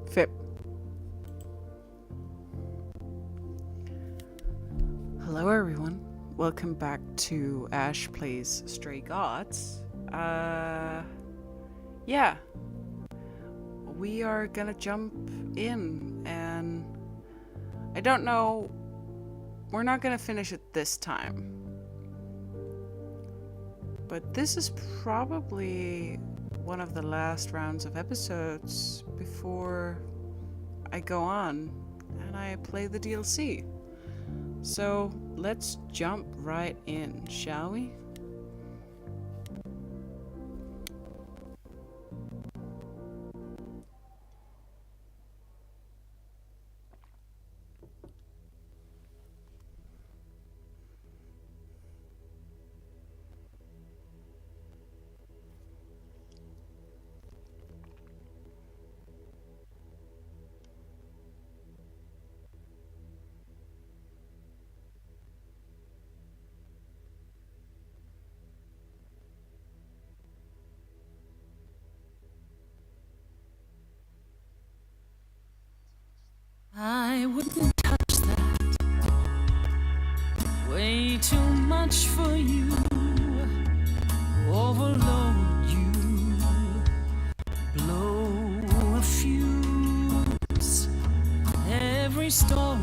5. Hello everyone. Welcome back to Ash Plays Stray Gods. Yeah. We are gonna jump in, and I don't know, we're not gonna finish it this time. But this is probably one of the last rounds of episodes before I go on and I play the DLC. So let's jump right in, shall we? I wouldn't touch that. Way too much for you. Overload you. Blow a fuse. Every story,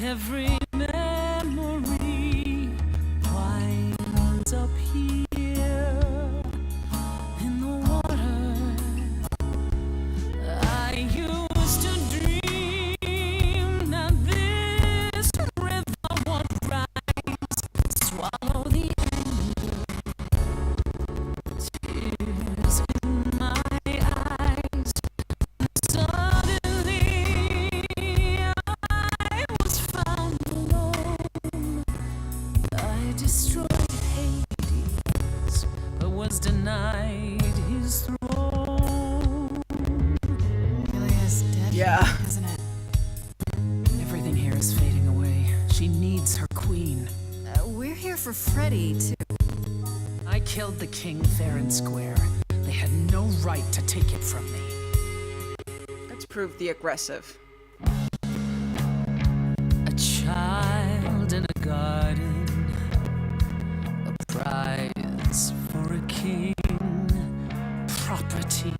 every memory winds up here in the water. I used to dream that this river would rise, swallow the anger, tears in my eyes. Suddenly I was found alone. I destroyed Hades, but was denied his throne. Ilia's dead, Yeah. isn't it? Everything here is fading away. She needs her queen. We're here for Freddy, too. I killed the king fair and square. They had no right to take it from me. Let's prove the aggressive. A child in a garden, a prize for a king, property,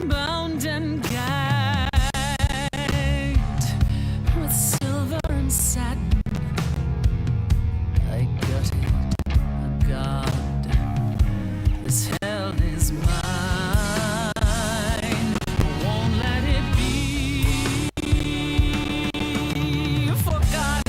bound and gagged with silver and satin. I gutted a god. This hell is mine. Won't let it be forgotten.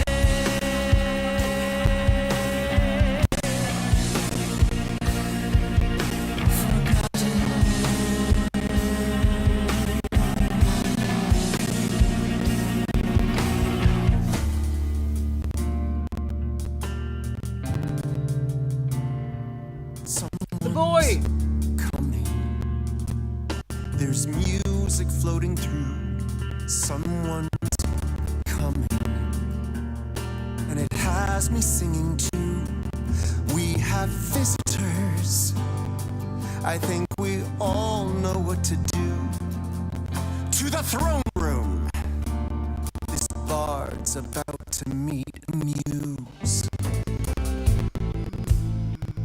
The boy! Coming. There's music floating through. Someone's coming. And it has me singing too. We have visitors. I think we all know what to do. To the throne room. This bard's about to meet a muse.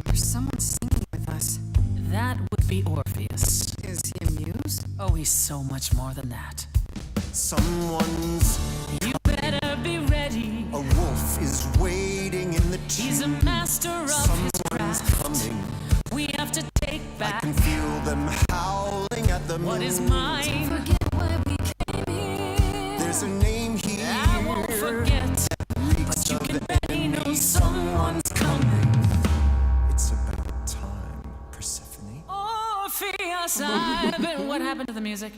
There's someone singing with us. That would be Orpheus. Is he a muse? Oh, he's so much more than that. Someone's You better be ready. a wolf is waiting in the He's a tube. master of his Someone's craft. coming. We have to take I back can feel them howling at the what is moon. mine. Forget why we came here. There's a name here. I won't forget, but you can bet he knows someone's coming. It's about time, Persephone. Orpheus, I've been. What happened to the music?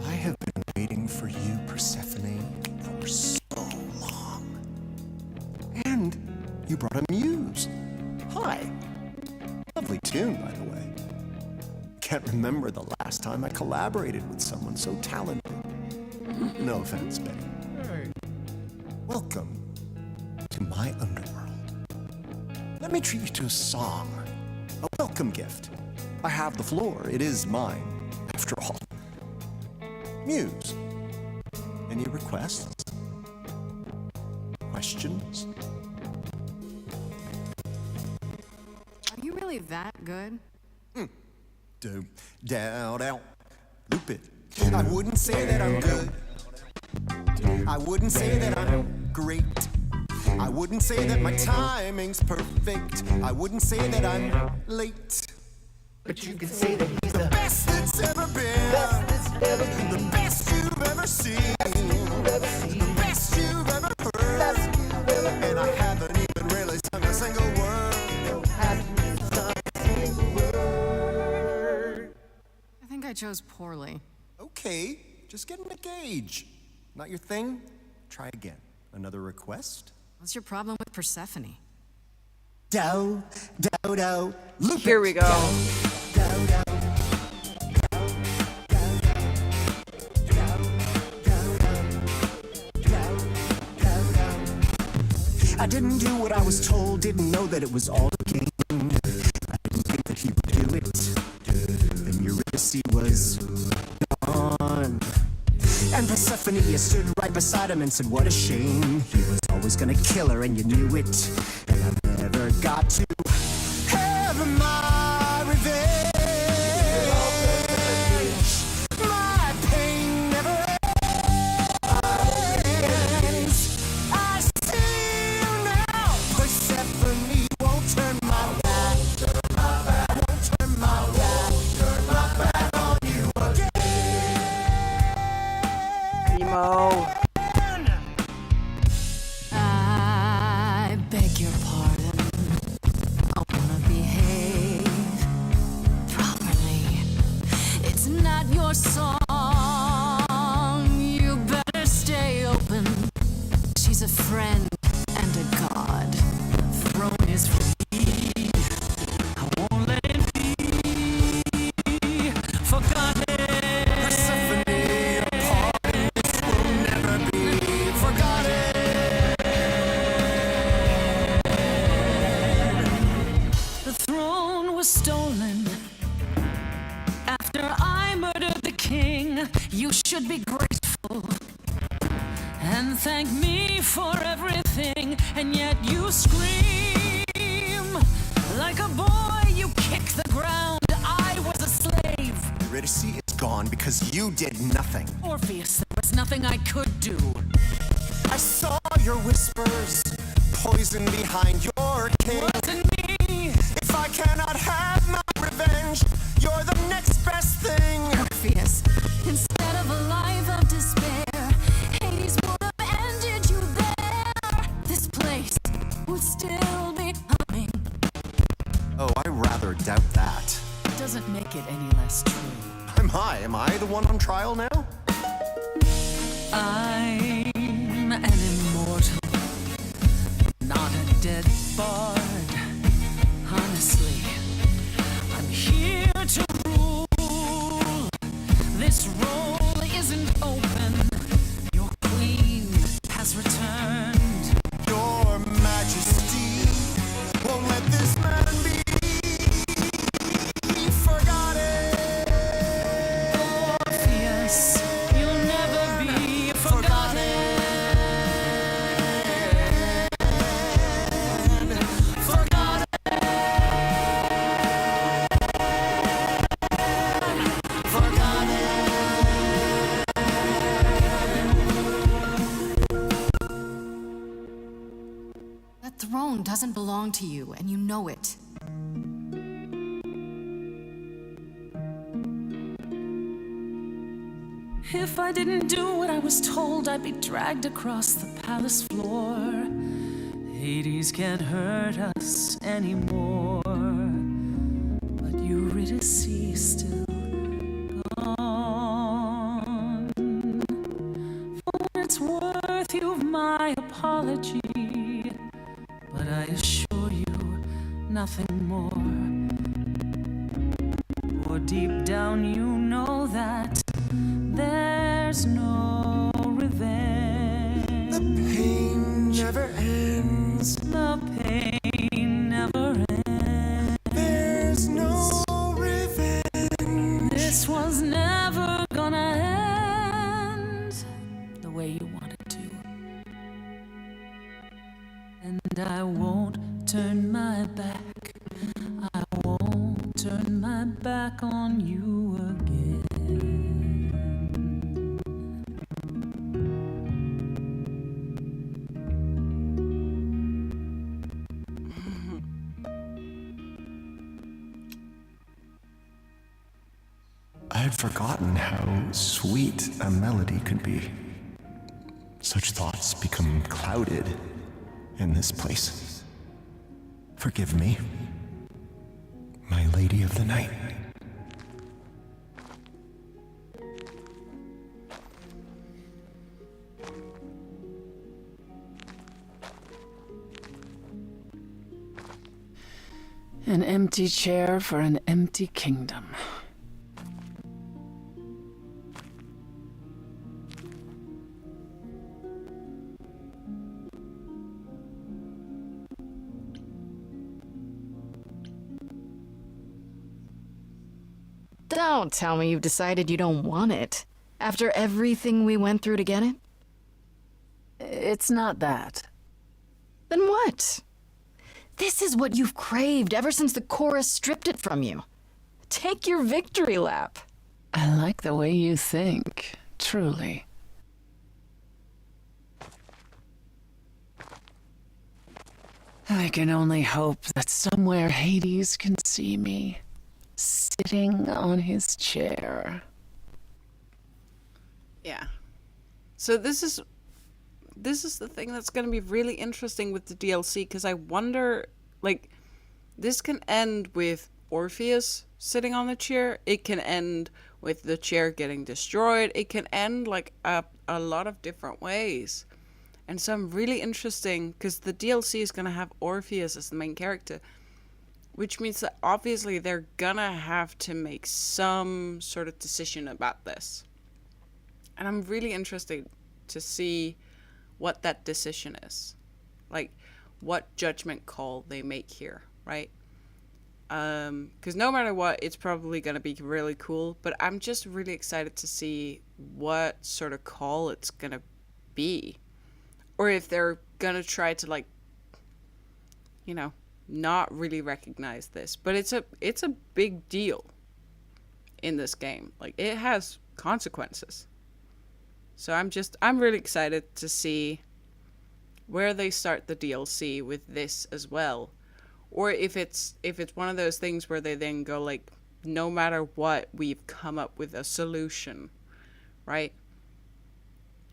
I have been waiting for you, Persephone, for so long. And you brought a muse. Hi. Lovely tune, by the way. Can't remember the last time I collaborated with someone so talented. No offense, Betty. Welcome to my underworld. Let me treat you to a song, a welcome gift. I have the floor, it is mine, after all. Muse, any requests? Questions? Are you really that good? Loop it. I wouldn't say that I'm good. I wouldn't say that I'm great. I wouldn't say that my timing's perfect. I wouldn't say that I'm late. But you can say that he's the Best that's ever been. The best you've ever seen. The best you've ever heard. And I haven't even really sung a single word. I think I chose poorly. Okay, just getting a gauge. Not your thing? Try again. Another request? What's your problem with Persephone? Do, do, do. Loop Here it. we go. I didn't do what I was told, didn't know that it was all a game. I didn't think that he would do it. Then Eurydice was gone. And Persephone stood right beside him and said, what a shame. He was always gonna kill her and you knew it. And I never got to have my revenge. My pain never ends. I see you now. Persephone won't turn my back. Won't turn my back. Turn my back on you again. Emo. I beg your pardon. I wanna behave properly. It's not your song. You better stay open. She's a friend and a god. The throne is free. I won't let it be forgotten. Persephone, a part of this will never be forgotten. The throne was stolen after I murdered the king. You should be grateful and thank me for everything. And yet you scream like a boy. You kick the ground. I was a slave. Eurydice is gone because you did nothing. Orpheus, there was nothing I could do. I saw your whispers, poison behind your king. Wasn't me. If I cannot have my revenge, you're the next best thing. Orpheus. Instead of a life of despair, Hades would have ended you there. This place would still be humming. Oh, I rather doubt that. Doesn't make it any less true. Am I the one on trial now? I'm an immortal, not a dead bard. Honestly, I'm here to rule. This role isn't open. Your queen has returned. Your Majesty won't let this man be forgotten. Orpheus, you'll never be forgotten. Forgotten. That throne doesn't belong to you, and you know it. If I didn't do what I was told, I'd be dragged across the palace floor. Hades can't hurt us anymore. But Eurydice still gone. For what it's worth, you've my apology. But I assure you, nothing more. For deep down you know that there's no revenge. The pain never ends. ends, the pain never ends. There's no revenge. This was never gonna end the way you wanted to. And I won't turn my back. I won't turn my back on you again. I had forgotten how sweet a melody could be. Such thoughts become clouded in this place. Forgive me, my lady of the night. An empty chair for an empty kingdom. Don't tell me you've decided you don't want it. After everything we went through to get it? It's not that. Then what? This is what you've craved ever since the chorus stripped it from you. Take your victory lap. I like the way you think, truly. I can only hope that somewhere Hades can see me, sitting on his chair. Yeah. So this is the thing that's going to be really interesting with the DLC, because I wonder, like, this can end with Orpheus sitting on the chair. It can end with the chair getting destroyed. It can end like a lot of different ways. And so I'm really interesting, because the DLC is going to have Orpheus as the main character, which means that obviously they're going to have to make some sort of decision about this. And I'm really interested to see what that decision is. Like, what judgment call they make here, right? Because no matter what, it's probably going to be really cool. But I'm just really excited to see what sort of call it's going to be. Or if they're going to try to, like, you know, not really recognize this. But it's a big deal in this game. Like, it has consequences. So I'm really excited to see where they start the DLC with this as well. Or if it's one of those things where they then go like, no matter what, we've come up with a solution, right?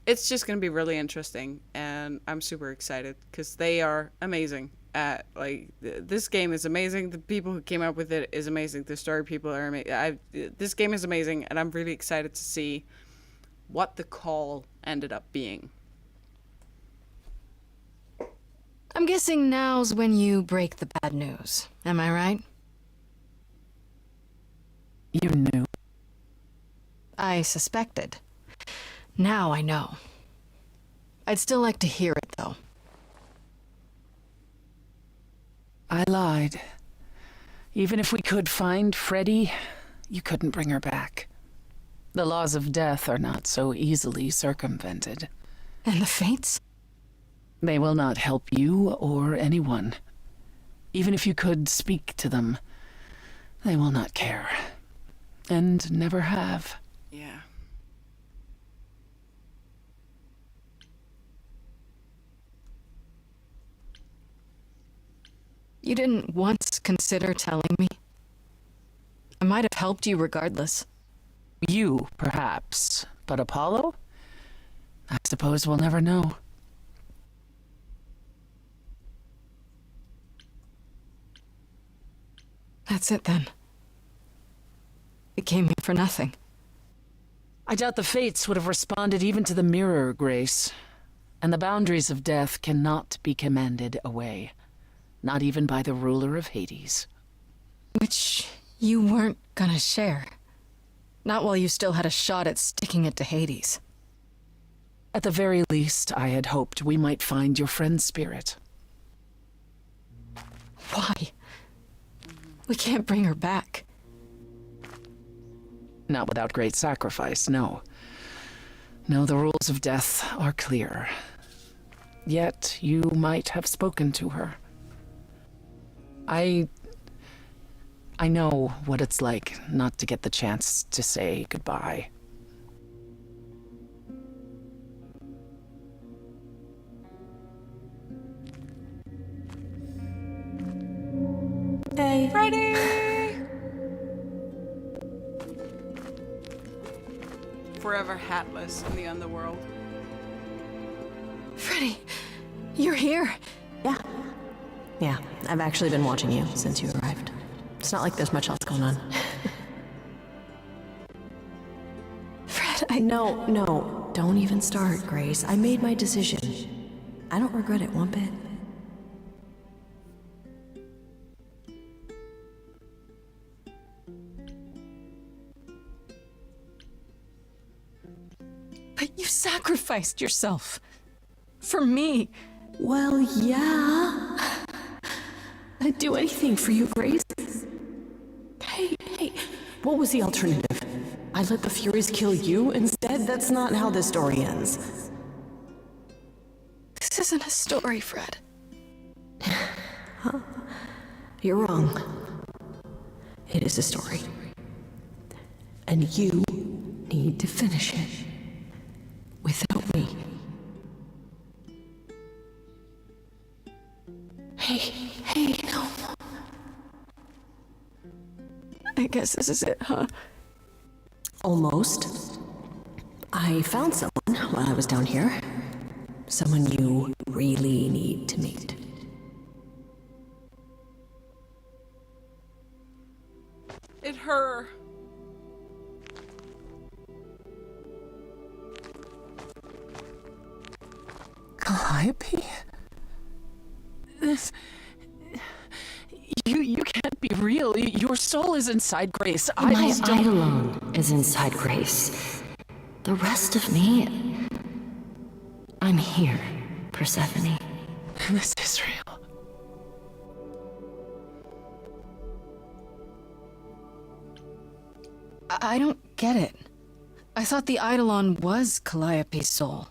It's just going to be really interesting, and I'm super excited because they are amazing at, like, this game is amazing. The people who came up with it is amazing. The story people are amazing. This game is amazing, and I'm really excited to see what the call ended up being. I'm guessing now's when you break the bad news. Am I right? You knew. I suspected. Now I know. I'd still like to hear it, though. I lied. Even if we could find Freddy, you couldn't bring her back. The laws of death are not so easily circumvented. And the Fates? They will not help you or anyone. Even if you could speak to them, they will not care. And never have. Yeah. You didn't once consider telling me? I might have helped you regardless. You, perhaps. But Apollo? I suppose we'll never know. That's it then. It came here for nothing. I doubt the Fates would have responded even to the mirror, Grace. And the boundaries of death cannot be commanded away. Not even by the ruler of Hades. Which you weren't gonna share. Not while you still had a shot at sticking it to Hades. At the very least, I had hoped we might find your friend's spirit. Why? We can't bring her back. Not without great sacrifice, no. No, the rules of death are clear. Yet you might have spoken to her. I know what it's like not to get the chance to say goodbye. Hey. Friday! Forever hatless in the underworld. Freddy, you're here. Yeah, I've actually been watching you since you arrived. It's not like there's much else going on. Fred, No, don't even start, Grace. I made my decision. I don't regret it one bit. But you sacrificed yourself. For me. Well, yeah. I'd do anything for you, Grace. Hey, what was the alternative? I let the Furies kill you instead? That's not how this story ends. This isn't a story, Fred. You're wrong. It is a story. And you need to finish it. Without me. Hey, no. I guess this is it, huh? Almost. I found someone while I was down here. Someone you really need to meet. It her. Calliope? This... You can't be real. Your soul is inside Grace. My just don't... Eidolon is inside Grace. The rest of me... I'm here, Persephone. This is real. I don't get it. I thought the Eidolon was Calliope's soul.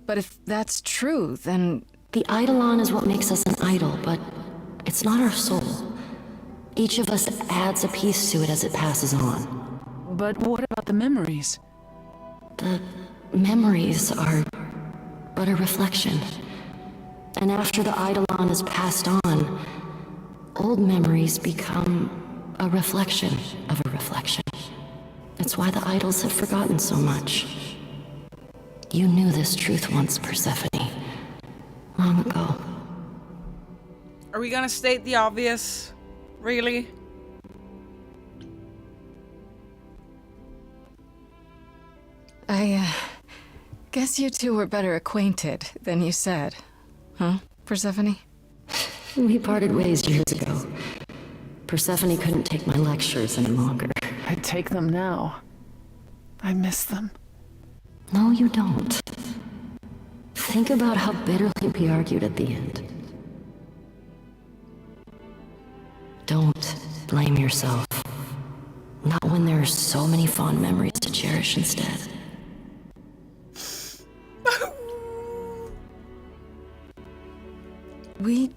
But if that's true, then... The Eidolon is what makes us an idol, but it's not our soul. Each of us adds a piece to it as it passes on. But what about the memories? The memories are but a reflection. And after the Eidolon is passed on, old memories become a reflection of a reflection. It's why the idols have forgotten so much. You knew this truth once, Persephone. Long ago. Are we gonna state the obvious? Really? I guess you two were better acquainted than you said. Huh, Persephone? We parted ways years ago. Persephone couldn't take my lectures any longer. I'd take them now. I miss them. No, you don't. Think about how bitterly we argued at the end. Don't blame yourself. Not when there are so many fond memories to cherish instead. We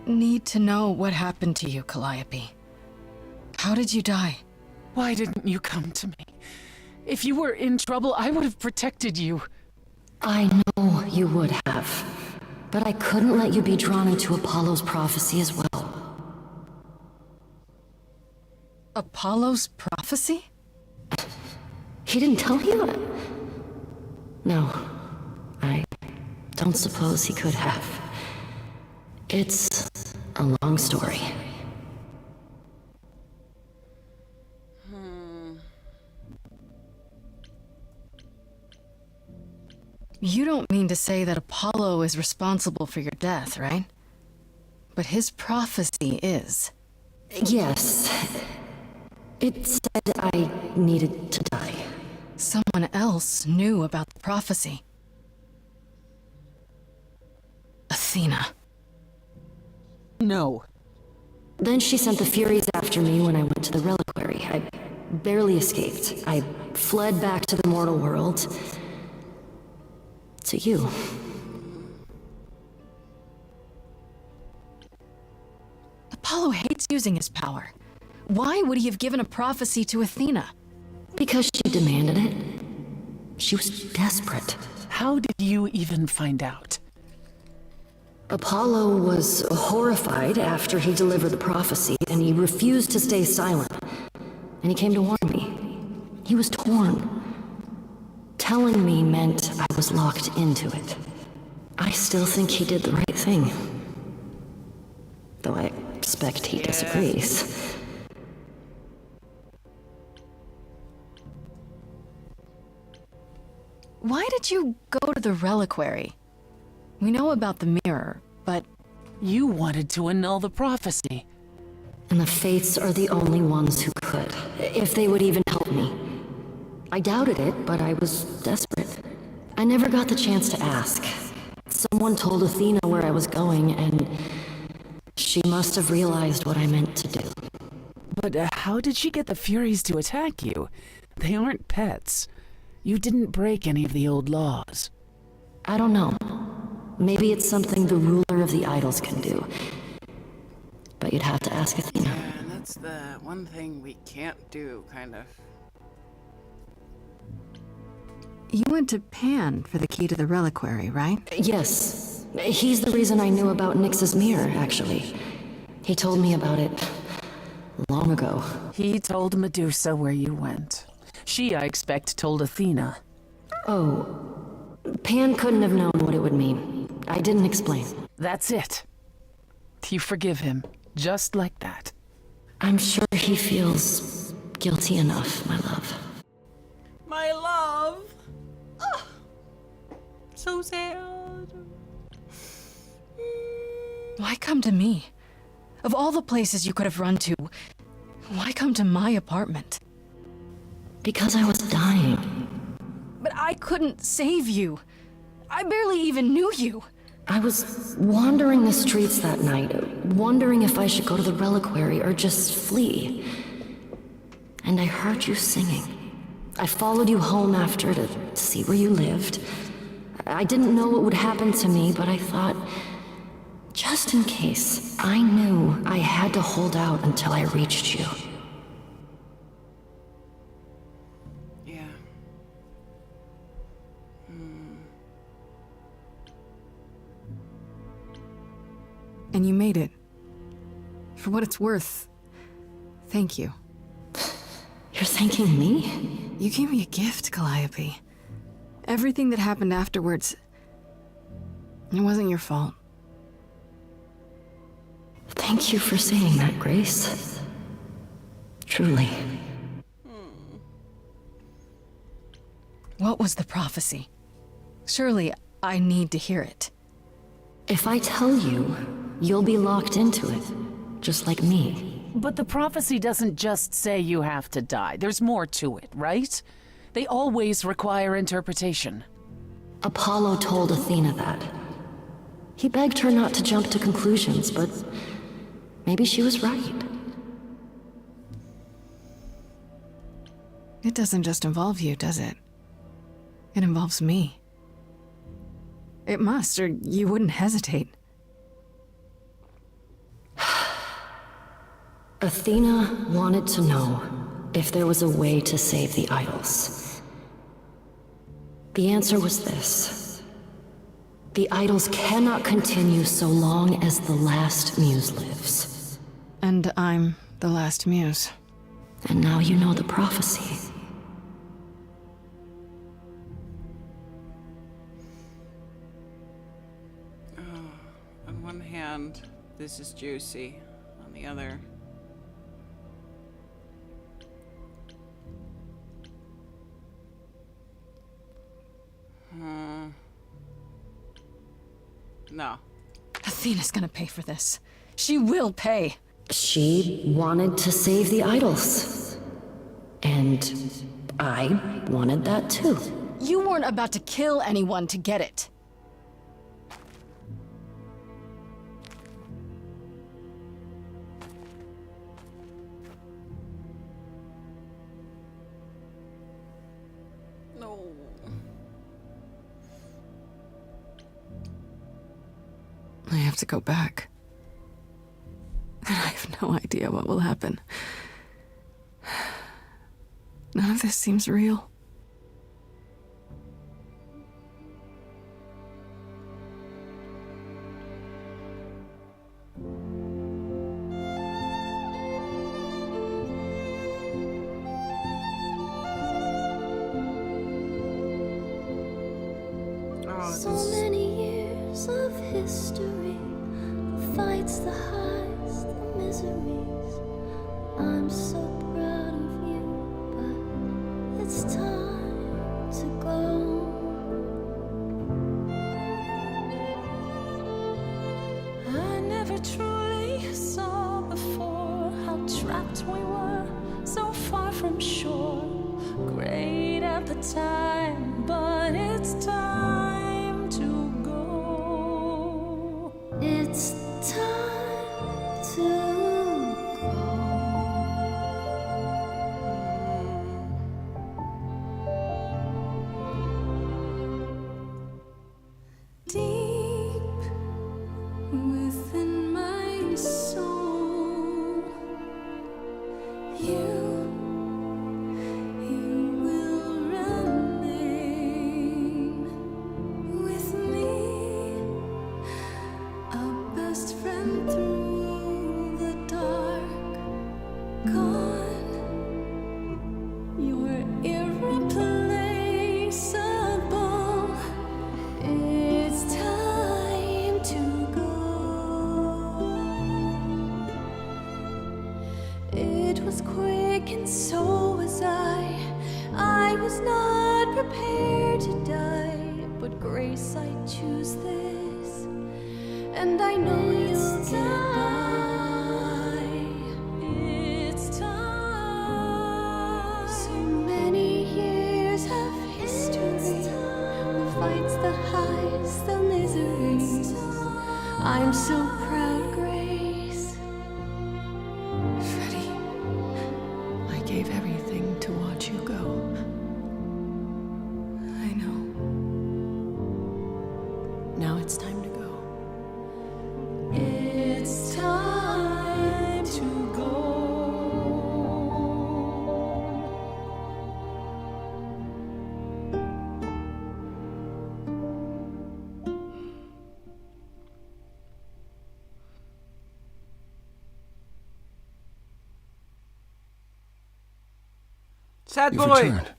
need to know what happened to you, Calliope. How did you die? Why didn't you come to me? If you were in trouble, I would have protected you. I know you would have. But I couldn't let you be drawn into Apollo's prophecy as well. Apollo's prophecy? He didn't tell you that? No. I don't suppose he could have. It's a long story. You don't mean to say that Apollo is responsible for your death, right? But his prophecy is. Yes. It said I needed to die. Someone else knew about the prophecy. Athena. No. Then she sent the Furies after me when I went to the reliquary. I barely escaped. I fled back to the mortal world. To you. Apollo hates using his power. Why would he have given a prophecy to Athena? Because she demanded it. She was desperate. How did you even find out? Apollo was horrified after he delivered the prophecy, and he refused to stay silent. And he came to warn me. He was torn. Telling me meant I was locked into it. I still think he did the right thing. Though I expect he disagrees. Why did you go to the reliquary? We know about the mirror, but... You wanted to annul the prophecy. And the Fates are the only ones who could, if they would even help me. I doubted it, but I was desperate. I never got the chance to ask. Someone told Athena where I was going, and she must have realized what I meant to do. But how did she get the Furies to attack you? They aren't pets. You didn't break any of the old laws. I don't know. Maybe it's something the ruler of the idols can do. But you'd have to ask Athena. Yeah, and that's the one thing we can't do, kind of. You went to Pan for the key to the reliquary, right? Yes. He's the reason I knew about Nyx's mirror, actually. He told me about it long ago. He told Medusa where you went. She, I expect, told Athena. Oh. Pan couldn't have known what it would mean. I didn't explain. That's it. You forgive him, just like that. I'm sure he feels guilty enough, my love. My love! Oh, so sad. Why come to me? Of all the places you could have run to, why come to my apartment? Because I was dying. But I couldn't save you. I barely even knew you. I was wandering the streets that night, wondering if I should go to the reliquary or just flee. And I heard you singing. I followed you home after to see where you lived. I didn't know what would happen to me, but I thought, just in case, I knew I had to hold out until I reached you. Yeah. And you made it. For what it's worth, thank you. You're thanking me? You gave me a gift, Calliope. Everything that happened afterwards, it wasn't your fault. Thank you for saying that, Grace. Truly. What was the prophecy? Surely I need to hear it. If I tell you, you'll be locked into it, just like me. But the prophecy doesn't just say you have to die. There's more to it, right? They always require interpretation. Apollo told Athena that. He begged her not to jump to conclusions, but maybe she was right. It doesn't just involve you, does it? It involves me. It must, or you wouldn't hesitate. Athena wanted to know if there was a way to save the idols. The answer was this. The idols cannot continue so long as the last muse lives. And I'm the last muse. And now you know the prophecy. On one hand, this is juicy. On the other... No. Athena's gonna pay for this. She will pay. She wanted to save the idols. And I wanted that too. You weren't about to kill anyone to get it. No. I have to go back. And I have no idea what will happen. None of this seems real. So many years of history, the fights, the highs, the miseries. I'm so proud of you, but it's time to go. I never truly saw before how trapped we were, so far from shore. Great at the time, but it's time to go. It's time to Deep within my soul, you will remain with me, a best friend through the dark. Gone, you're irreplaceable. It's time to go. It was quick and so was I was not prepared to die, but grace, I choose this, and I know you'll get by. It's time. So many years of history, the fights, the highs, the miseries. I'm so proud, Grace. Freddie, I gave everything to watch you go. I know. Now it's time to go. It's time to go. Sad You've boy. returned.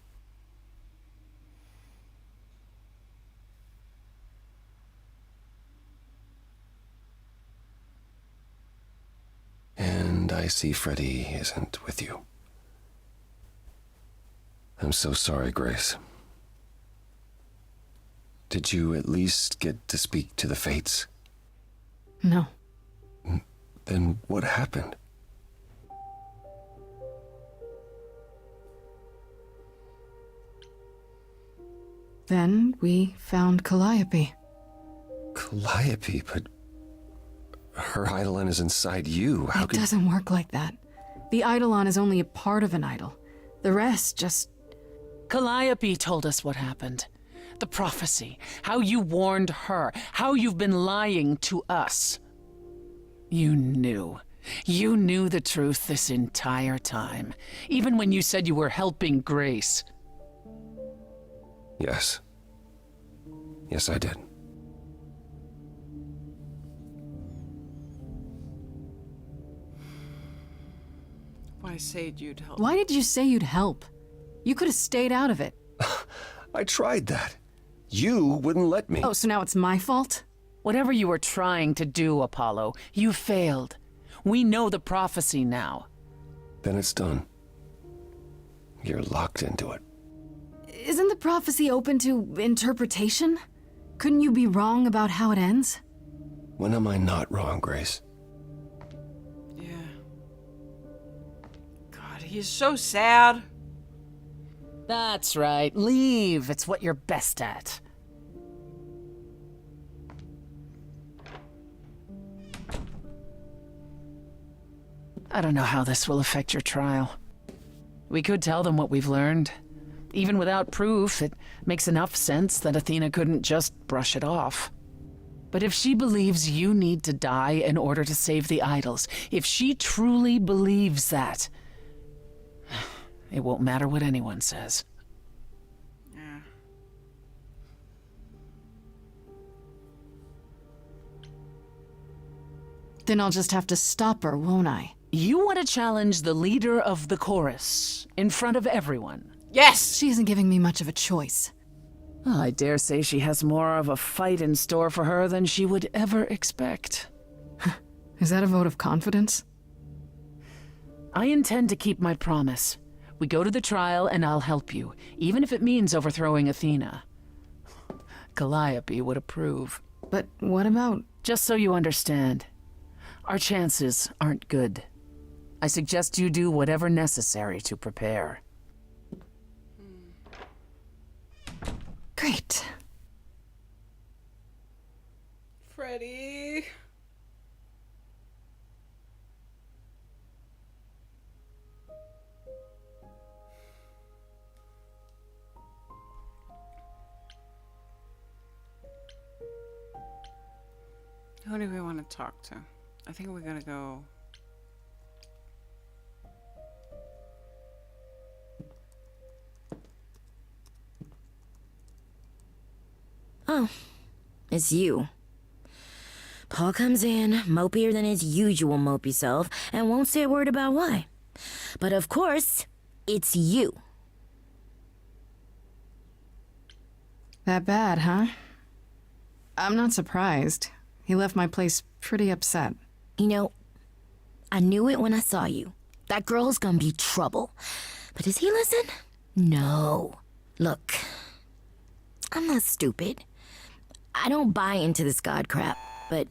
And I see Freddie isn't with you. I'm so sorry, Grace. Did you at least get to speak to the Fates? No. Then what happened? Then we found Calliope. Calliope, but her Eidolon is inside you. How It could... doesn't work like that. The Eidolon is only a part of an idol. The rest just... Calliope told us what happened. The prophecy, how you warned her, how you've been lying to us. You knew. You knew the truth this entire time, even when you said you were helping Grace. Yes. Yes, I did. Why said you'd help? Why did you say you'd help? You could have stayed out of it. I tried that. You wouldn't let me. Oh, so now it's my fault? Whatever you were trying to do, Apollo, you failed. We know the prophecy now. Then it's done. You're locked into it. Isn't the prophecy open to interpretation? Couldn't you be wrong about how it ends? When am I not wrong, Grace? Yeah. God, he's so sad. That's right. Leave. It's what you're best at. I don't know how this will affect your trial. We could tell them what we've learned. Even without proof, it makes enough sense that Athena couldn't just brush it off. But if she believes you need to die in order to save the idols, if she truly believes that, it won't matter what anyone says. Yeah. Then I'll just have to stop her, won't I? You want to challenge the leader of the chorus in front of everyone. Yes! She isn't giving me much of a choice. Well, I dare say she has more of a fight in store for her than she would ever expect. Is that a vote of confidence? I intend to keep my promise. We go to the trial and I'll help you, even if it means overthrowing Athena. Calliope would approve. But what about... Just so you understand, our chances aren't good. I suggest you do whatever necessary to prepare. Great. Freddy. Who do we want to talk to? I think we're gonna go. Oh, it's you. Paul comes in, mopier than his usual mopey self, and won't say a word about why. But of course, it's you. That bad, huh? I'm not surprised. He left my place pretty upset. You know, I knew it when I saw you. That girl's gonna be trouble. But does he listen? No. Look, I'm not stupid. I don't buy into this god crap, but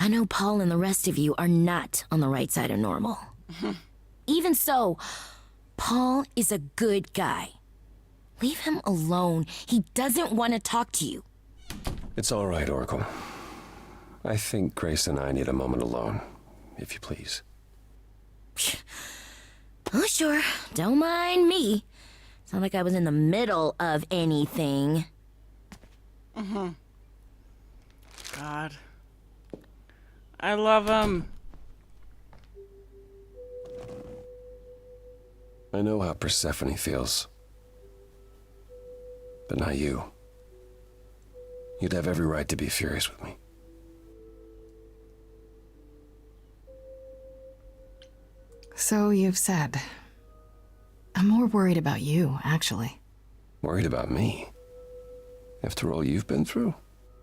I know Paul and the rest of you are not on the right side of normal. Even so, Paul is a good guy. Leave him alone. He doesn't want to talk to you. It's all right, Oracle. I think Grace and I need a moment alone, if you please. Oh, sure. Don't mind me. It's not like I was in the middle of anything. God. I love him. I know how Persephone feels. But not you. You'd have every right to be furious with me. So you've said. I'm more worried about you, actually. Worried about me? After all you've been through?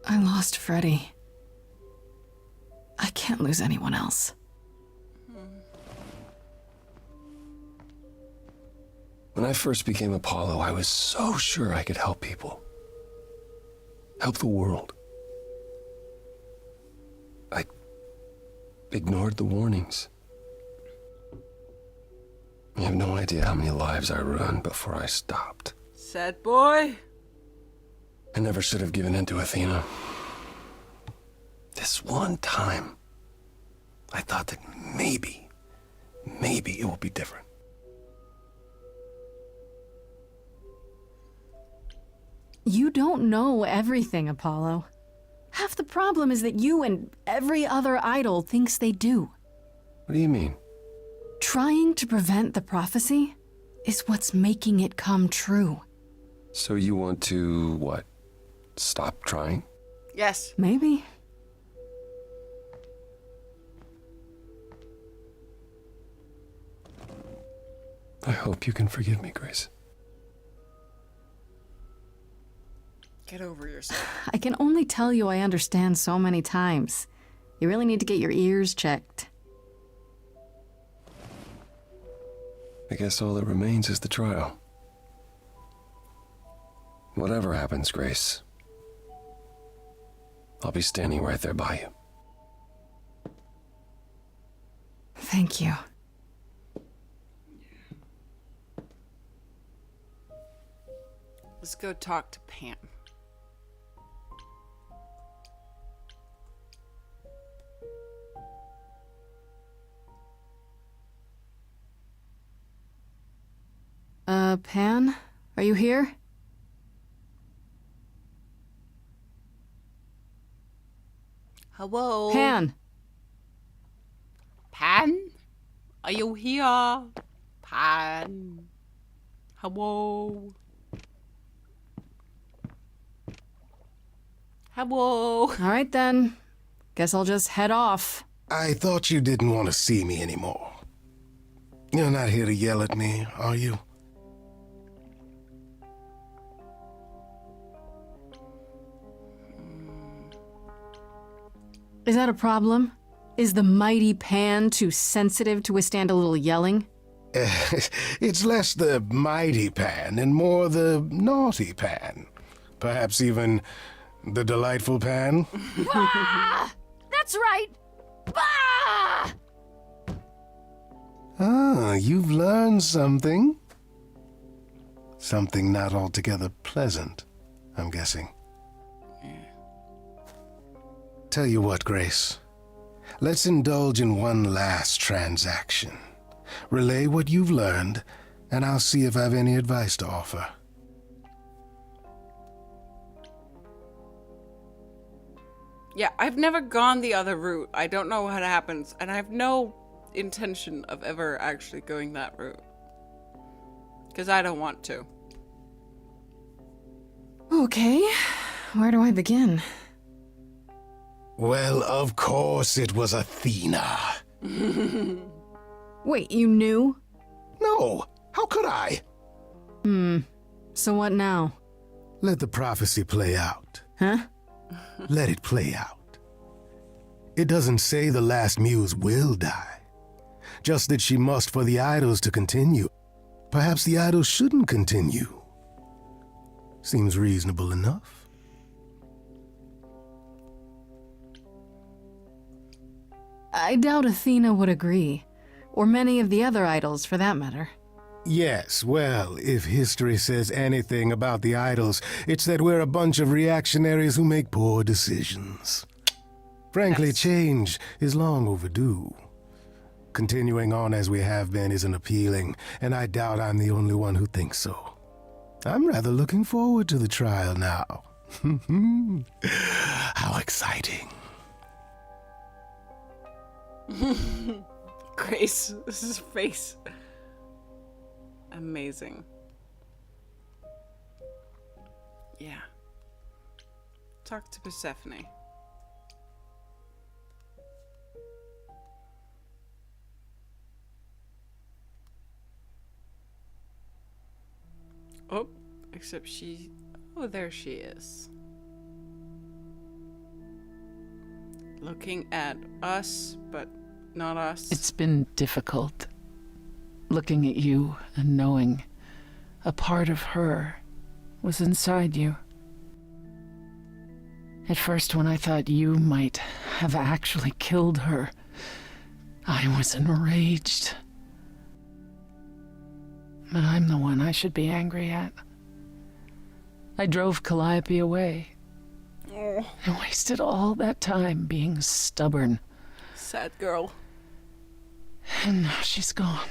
I lost Freddy. I can't lose anyone else. When I first became Apollo, I was so sure I could help people. Help the world. I ignored the warnings. You have no idea how many lives I ruined before I stopped. Sad boy. I never should have given in to Athena. This one time, I thought that maybe it will be different. You don't know everything, Apollo. Half the problem is that you and every other idol thinks they do. What do you mean? Trying to prevent the prophecy is what's making it come true. So you want to, what? Stop trying? Yes. Maybe. I hope you can forgive me, Grace. Get over yourself. I can only tell you I understand so many times. You really need to get your ears checked. I guess all that remains is the trial. Whatever happens, Grace, I'll be standing right there by you. Thank you. Let's go talk to Pam. Pan? Are you here? Hello? Pan! Pan? Are you here? Pan? Hello? Hello? All right then. Guess I'll just head off. I thought you didn't want to see me anymore. You're not here to yell at me, are you? Is that a problem? Is the mighty Pan too sensitive to withstand a little yelling? It's less the mighty Pan and more the naughty Pan. Perhaps even the delightful Pan. Bah! That's right! Bah! Ah, you've learned something. Something not altogether pleasant, I'm guessing. Tell you what, Grace. Let's indulge in one last transaction. Relay what you've learned, and I'll see if I've any advice to offer. Yeah, I've never gone the other route. I don't know what happens, and I have no intention of ever actually going that route. Because I don't want to. Okay, where do I begin? Well, of course it was Athena. Wait, you knew? No, how could I? So what now? Let the prophecy play out. Huh? Let it play out. It doesn't say the last muse will die. Just that she must for the idols to continue. Perhaps the idols shouldn't continue. Seems reasonable enough. I doubt Athena would agree. Or many of the other idols, for that matter. Yes, well, if history says anything about the idols, it's that we're a bunch of reactionaries who make poor decisions. Frankly, change is long overdue. Continuing on as we have been isn't appealing, and I doubt I'm the only one who thinks so. I'm rather looking forward to the trial now. How exciting. Grace, this is face. Amazing. Yeah. Talk to Persephone. Oh, except she... Oh, there she is. Looking at us, but not us. It's been difficult. Looking at you and knowing a part of her was inside you. At first, when I thought you might have actually killed her, I was enraged. But I'm the one I should be angry at. I drove Calliope away. Oh, I wasted all that time being stubborn. sad girl. And now she's gone.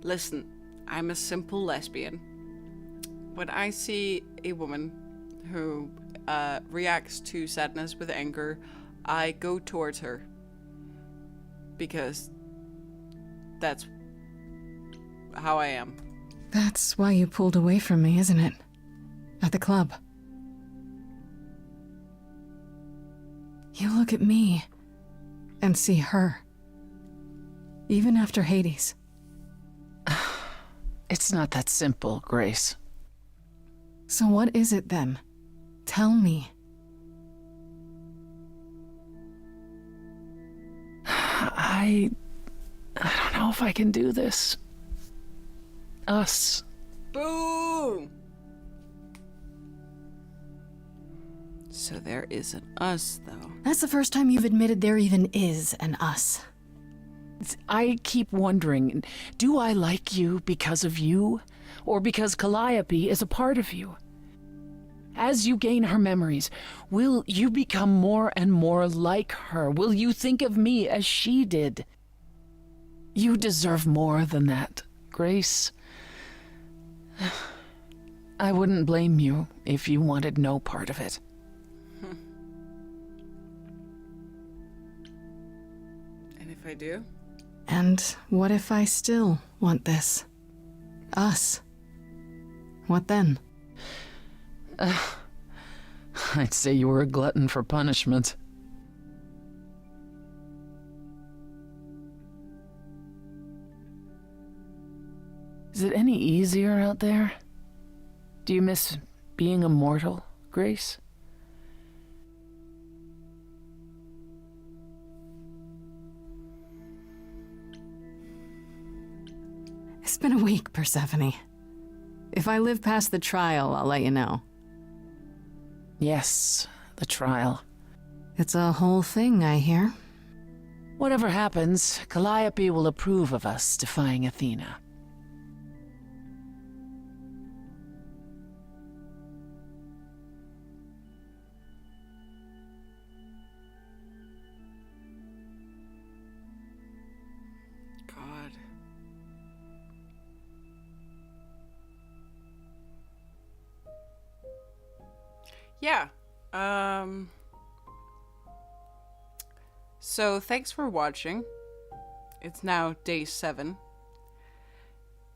Listen, I'm a simple lesbian. When I see a woman who reacts to sadness with anger, I go towards her. Because that's how I am. That's why you pulled away from me, isn't it? At the club. You look at me and see her. Even after Hades. It's not that simple, Grace. So what is it then? Tell me. I don't know if I can do this. Us. Boom! So there is an us, though. That's the first time you've admitted there even is an us. I keep wondering, do I like you because of you? Or because Calliope is a part of you? As you gain her memories, will you become more and more like her? Will you think of me as she did? You deserve more than that, Grace. I wouldn't blame you if you wanted no part of it. And if I do? And what if I still want this? Us? What then? I'd say you were a glutton for punishment. Is it any easier out there? Do you miss being immortal, Grace? It's been a week, Persephone. If I live past the trial, I'll let you know. Yes, the trial. It's a whole thing, I hear. Whatever happens, Calliope will approve of us defying Athena. God. Yeah. So thanks for watching. It's now day 7.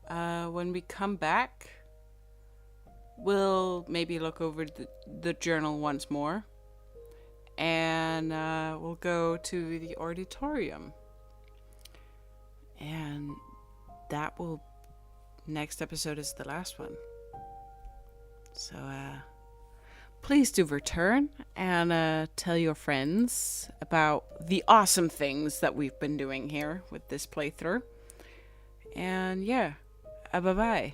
When we come back, we'll maybe look over the journal once more. And we'll go to the auditorium. And that will... next episode is the last one. So, please do return and tell your friends about the awesome things that we've been doing here with this playthrough. And yeah, bye-bye.